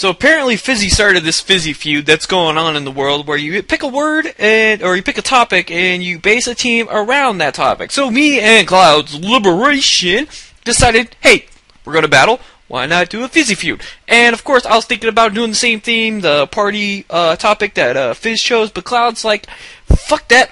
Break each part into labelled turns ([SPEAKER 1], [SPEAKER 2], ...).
[SPEAKER 1] So apparently Fizzy started this Fizzy feud that's going on in the world where you pick a word or you pick a topic and you base a team around that topic. So me and CloudsLiberation decided, hey, we're going to battle. Why not do a Fizzy feud? And of course I was thinking about doing the same theme, the party topic that Fizz chose, but Cloud's like, fuck that.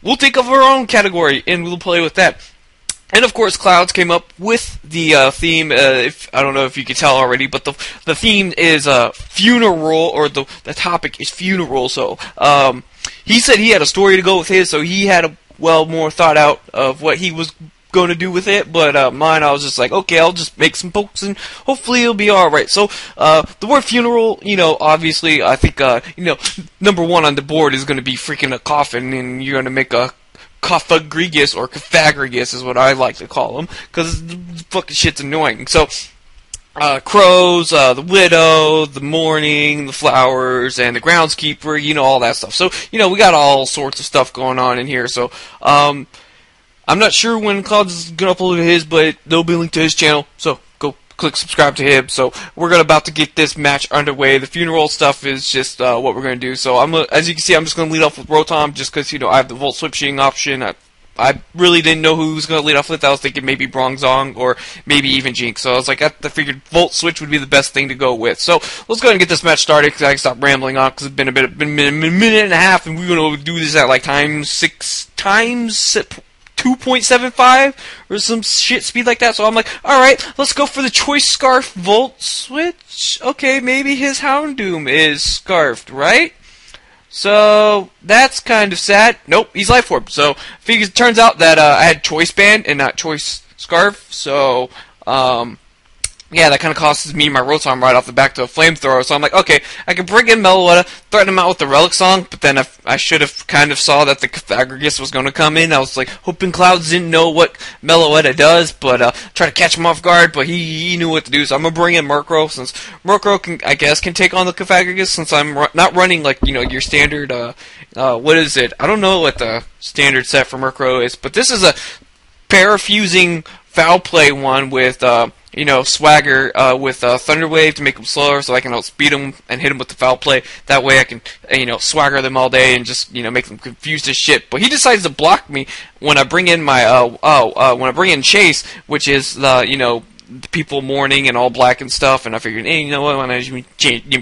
[SPEAKER 1] We'll think of our own category and we'll play with that. And of course, Clouds came up with the theme. If I don't know if you can tell already, but the theme is funeral, or the topic is funeral. So he said he had a story to go with his, so he had a more thought out of what he was going to do with it. But mine, I was just like, okay, I'll just make some pokes and hopefully it'll be all right. So the word funeral, obviously, I think number one on the board is going to be freaking a coffin, and you're going to make a Coffagrigus, or Coffagrigus is what I like to call them, because the fucking shit's annoying. So, crows, the widow, the mourning, the flowers, and the groundskeeper, all that stuff. So, we got all sorts of stuff going on in here. So, I'm not sure when Clouds is going to upload his, but there'll be a link to his channel. So, go click subscribe to him. So we're about to get this match underway. The funeral stuff is just what we're going to do. So as you can see, I'm just going to lead off with Rotom, just because I have the Volt Switching option. I really didn't know who was going to lead off with. I was thinking maybe Bronzong or maybe even Jinx. So I was like, I figured Volt Switch would be the best thing to go with. So let's go ahead and get this match started, because I can stop rambling on, because it's been a minute and a half, and we're going to do this at like times 2.75 or some shit speed like that. So I'm like, alright, let's go for the Choice Scarf Volt Switch. Okay, maybe his Houndoom is scarfed, right? So that's kind of sad. Nope, he's Life Orb. So it turns out that I had Choice Band and not Choice Scarf. So yeah, that kind of costs me my Rotom right off the back to a Flamethrower. So I'm like, okay, I can bring in Meloetta, threaten him out with the Relic Song, but then I should have kind of saw that the Coffagrigus was going to come in. I was like, hoping Clouds didn't know what Meloetta does, but try to catch him off guard, but he knew what to do. So I'm going to bring in Murkrow, since Murkrow can take on the Coffagrigus, since I'm not running like, your standard, what is it? I don't know what the standard set for Murkrow is, but this is a parafusing Foul Play one with, Swagger with Thunder Wave to make him slower, so I can outspeed him and hit him with the Foul Play. That way I can, Swagger them all day and just, make them confused as shit. But he decides to block me when I bring in my, when I bring in Chase, which is the, the people mourning and all black and stuff, and I figured, hey, you know what, why not give me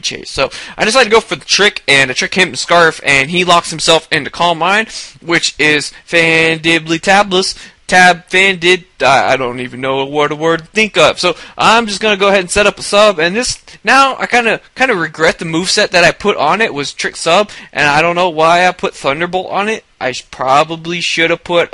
[SPEAKER 1] Chase? So I decided to go for the trick, and I trick him to Scarf, and he locks himself into Calm Mind, which is Fandibly Tabless. Fandid, I don't even know what a word to think of. So I'm just gonna go ahead and set up a sub, and this now I kind of regret the moveset that I put on it was Trick Sub, and I don't know why I put Thunderbolt on it. I probably should have put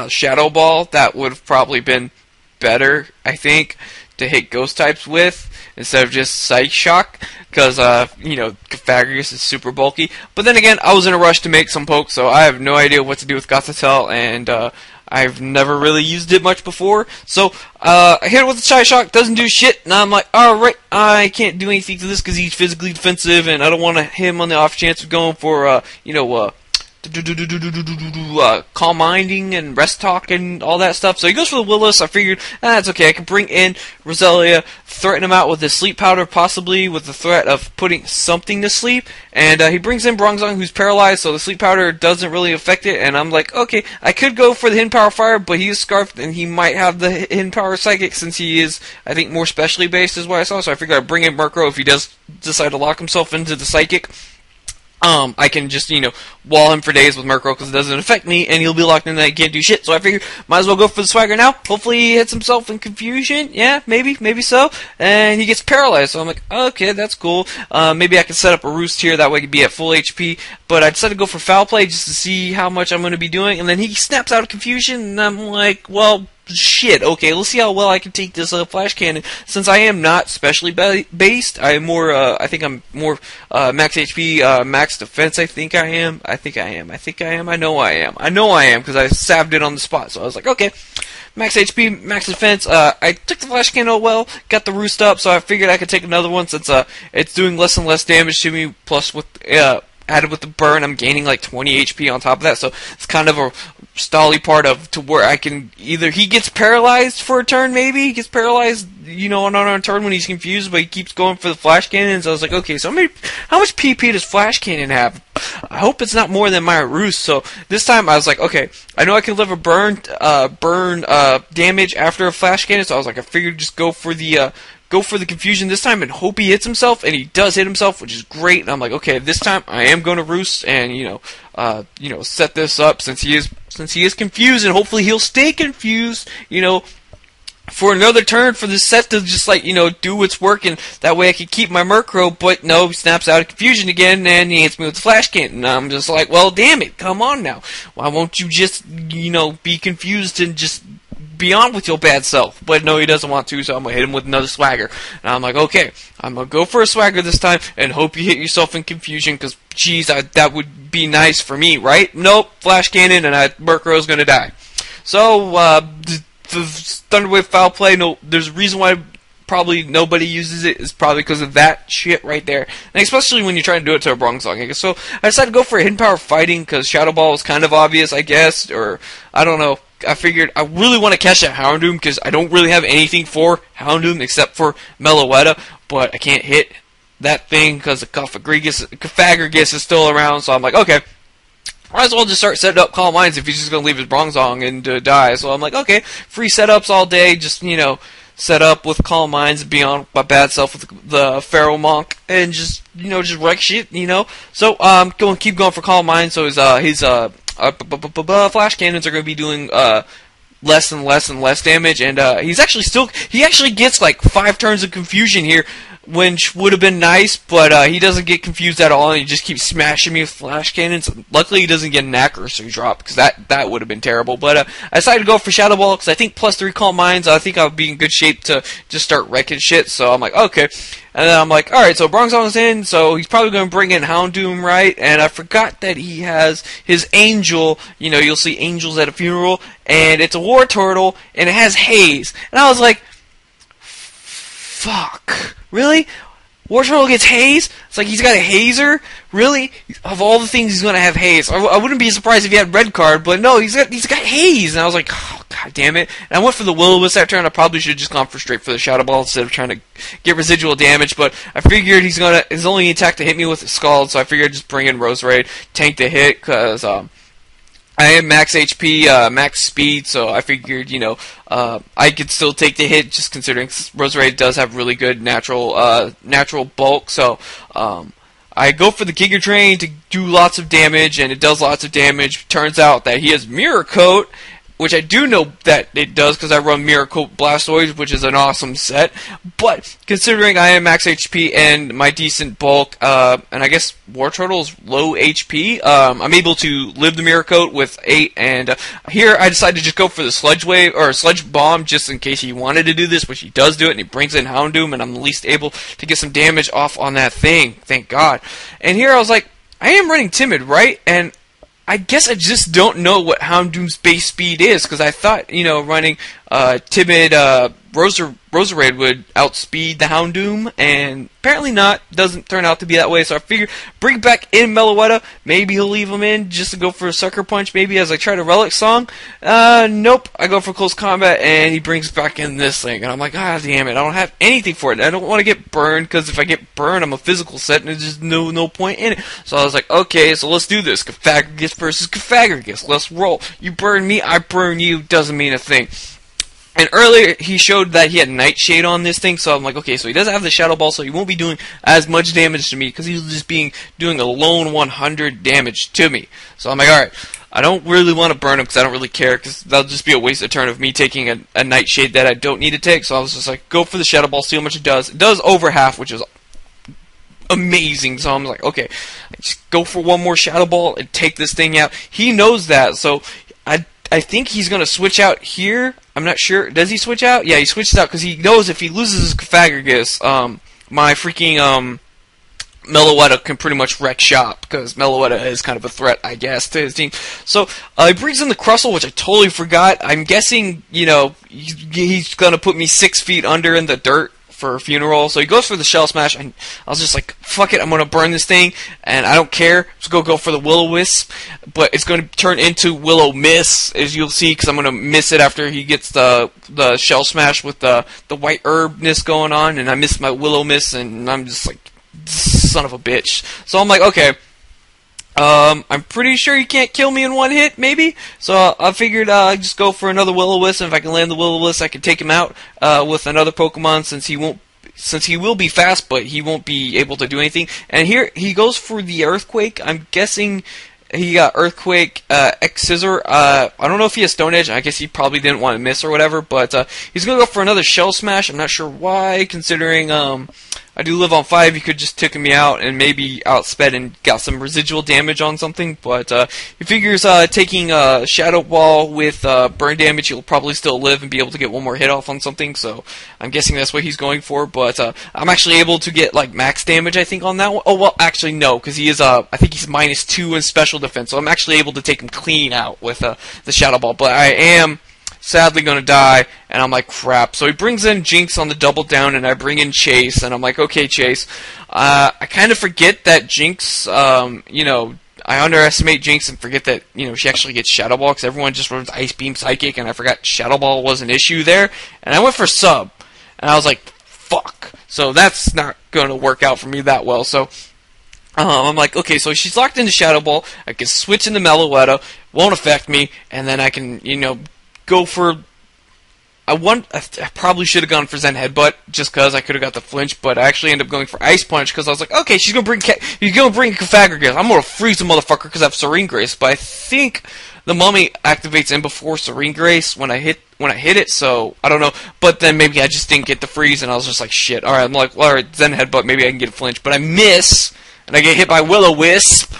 [SPEAKER 1] Shadow Ball. That would have probably been better, I think, to hit Ghost types with instead of just Psych Shock, because Coffagrigus is super bulky. But then again, I was in a rush to make some pokes, so I have no idea what to do with Gothitelle, and I've never really used it much before. So I hit it with the Psych Shock, doesn't do shit, and I'm like, alright, I can't do anything to this because he's physically defensive, and I don't want him on the off chance of going for calm minding and rest talk and all that stuff. So he goes for the Willis. I figured, that's okay. I can bring in Roselia, threaten him out with his sleep powder, possibly with the threat of putting something to sleep. And he brings in Bronzong, who's paralyzed, so the sleep powder doesn't really affect it. And I'm like, okay, I could go for the Hidden Power Fire, but he is Scarfed, and he might have the Hidden Power Psychic, since he is, I think, more specially based, is what I saw. So I figured I'd bring in Murkrow if he does decide to lock himself into the Psychic. I can just, wall him for days with Murkrow because it doesn't affect me, and he'll be locked in and I can't do shit. So I figured, might as well go for the Swagger now. Hopefully he hits himself in confusion. Yeah, maybe so. And he gets paralyzed. So I'm like, okay, that's cool. Maybe I can set up a Roost here, that way he can be at full HP. But I decided to go for Foul Play just to see how much I'm going to be doing. And then he snaps out of confusion, and I'm like, well, shit, okay, let's see how well I can take this Flash Cannon. Since I am not specially based, I am more, I think I'm more max HP, max defense, I know I am, because I salved it on the spot. So I was like, okay, max HP, max defense. I took the Flash Cannon well, got the Roost up, so I figured I could take another one since it's doing less and less damage to me, plus with added with the burn, I'm gaining like 20 HP on top of that, so it's kind of a stally part of to where I can either he gets paralyzed for a turn, maybe he gets paralyzed, you know, on a turn when he's confused, but he keeps going for the flash cannon. So I was like, okay, so how much PP does flash cannon have? I hope it's not more than my roost. So this time I was like, okay, I know I can deliver burn damage after a flash cannon, so I was like, I figured just go for the confusion this time and hope he hits himself, and he does hit himself, which is great. And I'm like, okay, this time I am going to roost and set this up since he is confused, and hopefully he'll stay confused, you know, for another turn for this set to just like, you know, do its work, and that way I can keep my Murkrow. But no, he snaps out of confusion again and he hits me with the flash cannon. And I'm just like, well, damn it, come on now. Why won't you just, you know, be confused and just be on with your bad self? But no, he doesn't want to, so I'm gonna hit him with another swagger. And I'm like, okay, I'm gonna go for a swagger this time and hope you hit yourself in confusion, because geez, that would be nice for me, right? Nope, flash cannon, and Murkrow's gonna die. So the Thunderwave foul play, no, there's a reason why probably nobody uses it, is probably because of that shit right there, and especially when you're trying to do it to a Bronzong, I guess. So I decided to go for a hidden power fighting, because Shadow Ball was kind of obvious, I guess, or I don't know. I figured I really want to catch that Houndoom, because I don't really have anything for Houndoom except for Meloetta, but I can't hit that thing because the Cofagrigus is still around, so I'm like, okay, might as well just start setting up Calm Minds if he's just going to leave his Bronzong and die. So I'm like, okay, free setups all day, just, you know, set up with Calm Minds and be on my bad self with the Pharaoh Monk and just, you know, just wreck shit, you know. So keep going for Calm Minds, so his flash cannons are going to be doing less and less and less damage, and he actually gets like 5 turns of confusion here, which would have been nice, but he doesn't get confused at all, and he just keeps smashing me with flash cannons. Luckily, he doesn't get an accuracy drop, because that would have been terrible. But I decided to go for Shadow Ball, because I think +3 Calm Minds, I think I'll be in good shape to just start wrecking shit. So I'm like, okay. And then I'm like, alright, so Bronzong's in, so he's probably going to bring in Houndoom, right? And I forgot that he has his Angel, you know, you'll see angels at a funeral, and it's a War Turtle, and it has Haze. And I was like, fuck. Really? War Turtle gets Haze? It's like he's got a Hazer? Really? Of all the things, he's going to have Haze. I wouldn't be surprised if he had Red Card, but no, he's got Haze. And I was like, oh, god damn it. And I went for the Will-O-Wisp that turn. I probably should have just gone straight for the Shadow Ball instead of trying to get residual damage, but I figured his only attack to hit me with is Scald, so I figured I'd just bring in Roserade, tank the hit, because I am max HP, max speed, so I figured, you know, I could still take the hit, just considering Roserade does have really good natural bulk. So I go for the Giga Drain to do lots of damage, and it does lots of damage. Turns out that he has Mirror Coat, which I do know that it does because I run Mirror Coat Blastoise, which is an awesome set. But considering I am max HP and my decent bulk, and I guess War Turtle's low HP, I'm able to live the Mirror Coat with 8. And here I decided to just go for the Sludge Wave or Sludge Bomb, just in case he wanted to do this, which he does do it, and he brings in Houndoom, and I'm at least able to get some damage off on that thing. Thank God. And here I was like, I am running Timid, right? And I guess I just don't know what Houndoom's base speed is, because I thought, you know, running Timid Roserade would outspeed the Houndoom, and apparently not. Doesn't turn out to be that way, so I figured bring back in Meloetta. Maybe he'll leave him in just to go for a Sucker Punch, maybe as I try to Relic Song. Nope, I go for Close Combat, and he brings back in this thing, and I'm like, ah, damn it, I don't have anything for it. I don't want to get burned, because if I get burned, I'm a physical set, and there's just no point in it. So I was like, okay, so let's do this. Cofagrigus versus Cofagrigus. Let's roll. You burn me, I burn you. Doesn't mean a thing. And earlier, he showed that he had Nightshade on this thing, so I'm like, okay, so he doesn't have the Shadow Ball, so he won't be doing as much damage to me, because he's just doing a lone 100 damage to me. So I'm like, alright, I don't really want to burn him, because I don't really care, because that'll just be a waste of turn of me taking a Nightshade that I don't need to take, so I was just like, go for the Shadow Ball, see how much it does. It does over half, which is amazing, so I'm like, okay, just go for one more Shadow Ball and take this thing out. He knows that, so I think he's going to switch out here. I'm not sure. Does he switch out? Yeah, he switches out because he knows if he loses his Cofagrigus, my freaking Meloetta can pretty much wreck shop, because Meloetta is kind of a threat, I guess, to his team. So he brings in the Crustle, which I totally forgot. I'm guessing, you know, he's going to put me 6 feet under in the dirt for a funeral. So he goes for the Shell Smash, and I was just like, fuck it, I'm gonna burn this thing, and I don't care. Just go for the Will-O-Wisp, but it's gonna turn into Will-O-Miss, as you'll see, because I'm gonna miss it after he gets the Shell Smash with the white herbness going on, and I miss my Will-O-Miss, and I'm just like, son of a bitch. So I'm like, okay. I'm pretty sure he can't kill me in one hit, maybe. So I figured I'd just go for another Will-O-Wisp, and if I can land the Will-O-Wisp, I can take him out with another Pokemon, since he will be fast, but he won't be able to do anything. And here he goes for the Earthquake. I'm guessing he got Earthquake, X-Scissor. I don't know if he has Stone Edge. I guess he probably didn't want to miss or whatever, but he's going to go for another Shell Smash. I'm not sure why, considering I do live on 5. He could just took me out and maybe outsped and got some residual damage on something, but he figures taking Shadow Ball with burn damage, he'll probably still live and be able to get one more hit off on something, so I'm guessing that's what he's going for, but I'm actually able to get like max damage, I think, on that one. Oh, well, actually, no, because he is, I think he's -2 in special defense, so I'm actually able to take him clean out with the Shadow Ball, but I am sadly gonna die, and I'm like, crap. So he brings in Jinx on the double down, and I bring in Chase, and I'm like, okay, Chase. I kind of forget that Jinx, you know, I underestimate Jinx and forget that, you know, she actually gets Shadow Ball, because everyone just runs Ice Beam Psychic, and I forgot Shadow Ball was an issue there, and I went for Sub, and I was like, fuck. So that's not gonna work out for me that well, so I'm like, okay, so she's locked into Shadow Ball, I can switch into Meloetta, won't affect me, and then I can, you know, go for I probably should have gone for Zen Headbutt just because I could have got the flinch, but I actually ended up going for Ice Punch because I was like, okay, she's gonna bring Confagrigus. I'm gonna freeze the motherfucker because I have Serene Grace, but I think the Mummy activates in before Serene Grace when I hit it, so I don't know. But then maybe I just didn't get the freeze, and I was just like, shit. All right, I'm like, all right, Zen Headbutt, maybe I can get a flinch, but I miss, and I get hit by Will-O-Wisp.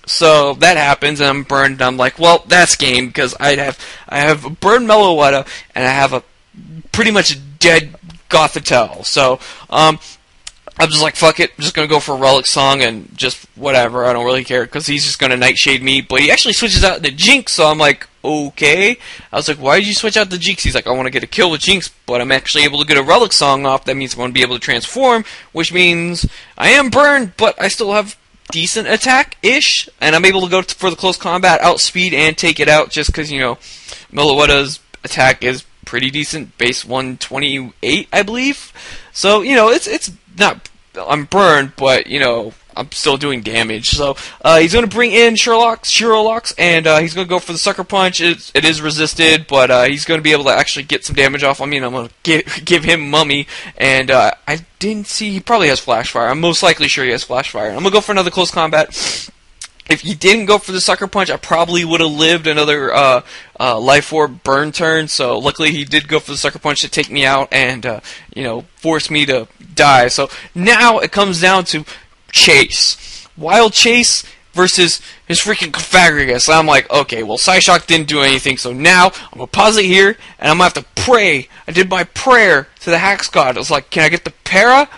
[SPEAKER 1] So that happens, and I'm burned, and I'm like, well, that's game, because I have a burned Meloetta, and I have a pretty much dead Gothitelle. So, I'm just like, fuck it, I'm just gonna go for Relic Song, and just whatever, I don't really care, because he's just gonna Nightshade me, but he actually switches out the Jinx, so I'm like, okay. I was like, why did you switch out the Jinx? He's like, I want to get a kill with Jinx, but I'm actually able to get a Relic Song off, that means I'm going to be able to transform, which means I am burned, but I still have decent attack-ish, and I'm able to go for the close combat, outspeed, and take it out, just because, you know, Meloetta's attack is pretty decent, base 128, I believe. So, you know, it's not, I'm burned, but, you know, I'm still doing damage. So, he's going to bring in Sherlock, and he's going to go for the Sucker Punch. It is resisted, but he's going to be able to actually get some damage off on me, and I'm going to give him Mummy. And I didn't see, he probably has Flash Fire. I'm most likely sure he has Flash Fire. I'm going to go for another close combat. If he didn't go for the Sucker Punch, I probably would have lived another Life Orb burn turn. So luckily he did go for the Sucker Punch to take me out and, you know, force me to die. So now it comes down to Chase. Wild Chase versus his freaking Confagrigus. I'm like, okay, well, Psyshock didn't do anything, so now I'm going to pause it here, and I'm going to have to pray. I did my prayer to the Hax God. I was like, can I get the Para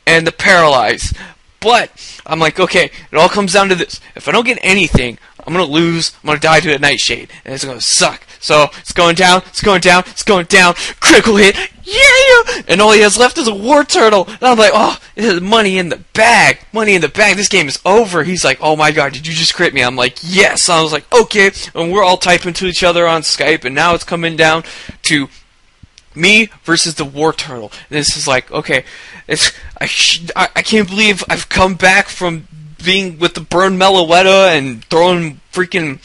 [SPEAKER 1] and the Paralyze? But I'm like, okay, it all comes down to this. If I don't get anything, I'm going to lose. I'm going to die to a Nightshade, and it's going to suck. So it's going down, it's going down, it's going down. Critical hit. Yeah! And all he has left is a War Turtle. And I'm like, oh, this is money in the bag. Money in the bag. This game is over. He's like, oh my god, did you just crit me? I'm like, yes. I was like, okay. And we're all typing to each other on Skype, and now it's coming down to me versus the War Turtle. And this is like, okay, I can't believe I've come back from being with the burned Meloetta and throwing freaking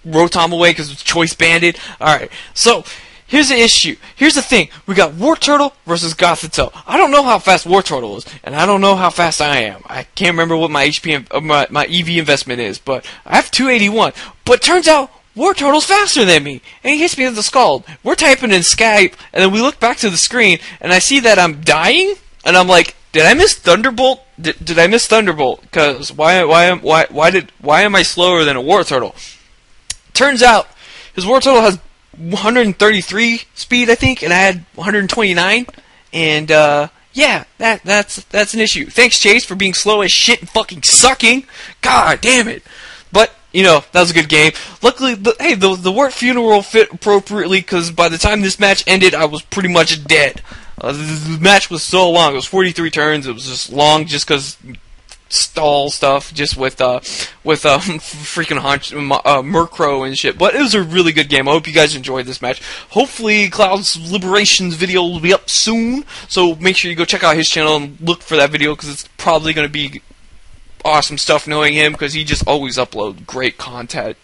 [SPEAKER 1] Rotom away because it's Choice Banded. Alright, so here's the issue. Here's the thing. We got War Turtle versus Gothitelle. I don't know how fast War Turtle is, and I don't know how fast I am. I can't remember what my HP, my EV investment is, but I have 281. But turns out War Turtle's faster than me, and he hits me with the Scald. We're typing in Skype, and then we look back to the screen, and I see that I'm dying, and I'm like, did I miss Thunderbolt? Did I miss Thunderbolt? Because why am I slower than a War Turtle? Turns out his War Turtle has 133 speed, I think, and I had 129, and yeah, that's an issue. Thanks, Chase, for being slow as shit and fucking sucking. God damn it. But you know, that was a good game. Luckily, the Wart funeral fit appropriately, because by the time this match ended, I was pretty much dead. The match was so long. It was 43 turns. It was just long just because stall stuff just with freaking Murkrow and shit. But it was a really good game. I hope you guys enjoyed this match. Hopefully CloudsLiberation's video will be up soon, so make sure you go check out his channel and look for that video, because it's probably going to be awesome stuff knowing him, because he just always uploads great content.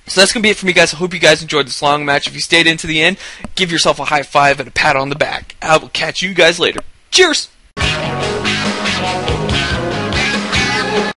[SPEAKER 1] So that's going to be it for me, guys. I hope you guys enjoyed this long match. If you stayed into the end, give yourself a high five and a pat on the back. I will catch you guys later. Cheers!